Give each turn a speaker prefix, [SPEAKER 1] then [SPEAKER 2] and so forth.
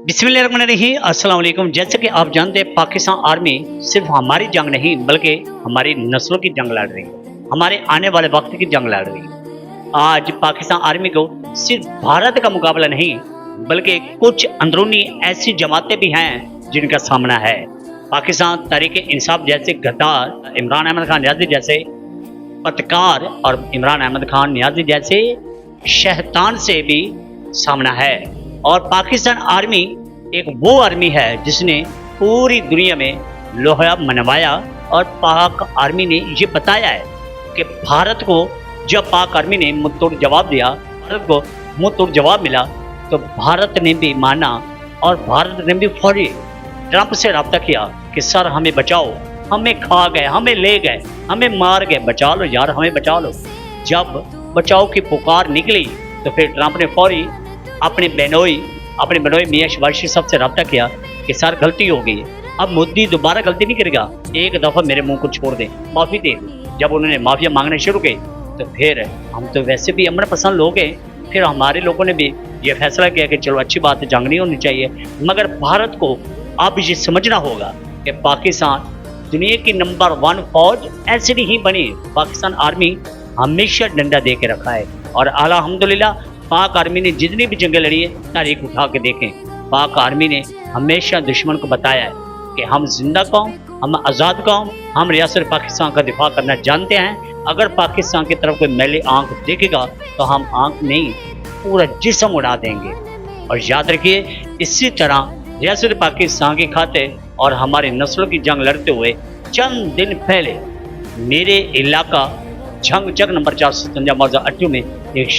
[SPEAKER 1] बिस्मिल्लाहिर्रहमानिर्रहीम। अस्सलाम वालेकुम। जैसे कि आप जानते हैं, पाकिस्तान आर्मी सिर्फ हमारी जंग नहीं बल्कि हमारी नस्लों की जंग लड़ रही है, हमारे आने वाले वक्त की जंग लड़ रही है। आज पाकिस्तान आर्मी को सिर्फ भारत का मुकाबला नहीं बल्कि कुछ अंदरूनी ऐसी जमातें भी हैं जिनका सामना है। पाकिस्तान तहरीक इंसाफ जैसे गद्दार, इमरान अहमद खान नियाज़ी जैसे पत्रकार और इमरान अहमद खान नियाज़ी जैसे शैतान से भी सामना है। और पाकिस्तान आर्मी एक वो आर्मी है जिसने पूरी दुनिया में लोहा मनवाया और पाक आर्मी ने ये बताया है कि भारत को जब पाक आर्मी ने मुंह तोड़ जवाब दिया, भारत को मुंह तोड़ जवाब मिला, तो भारत ने भी माना और भारत ने भी फौरी ट्रंप से रब्ता किया कि सर हमें बचाओ, हमें खा गए, हमें ले गए, हमें मार गए, बचा लो यार, हमें बचा लो। जब बचाओ की पुकार निकली तो फिर ट्रंप ने फौरी अपने बेनोई मियां शबाशी साहब से रब्ता किया कि सर गलती हो गई है, अब मोदी दोबारा गलती नहीं करेगा, एक दफ़ा मेरे मुंह को छोड़ दें, माफ़ी दे दें। जब उन्होंने माफ़िया मांगने शुरू की तो फिर हम तो वैसे भी अमन पसंद लोग हैं, फिर हमारे लोगों ने भी ये फैसला किया कि चलो अच्छी बात है, जंग नहीं होनी चाहिए। मगर भारत को अब ये समझना होगा कि पाकिस्तान दुनिया की नंबर 1 फौज ऐसे नहीं बनी। पाकिस्तान आर्मी हमेशा डंडा दे के रखा है और अल्हम्दुलिल्लाह पाक आर्मी ने जितनी भी जंगें लड़ी है, तारीख उठा के देखें, पाक आर्मी ने हमेशा दुश्मन को बताया है कि हम जिंदा कौम, हम आज़ाद कौम, हम रियासत पाकिस्तान का दिफा करना जानते हैं। अगर पाकिस्तान की तरफ कोई मैली आंख देखेगा तो हम आंख नहीं पूरा जिस्म उड़ा देंगे। और याद रखिए, इसी तरह रियासत पाकिस्तान के खातिर और हमारी नस्लों की जंग लड़ते हुए चंद दिन पहले मेरे इलाका झंग चक नंबर 457 मौजा 8 में एक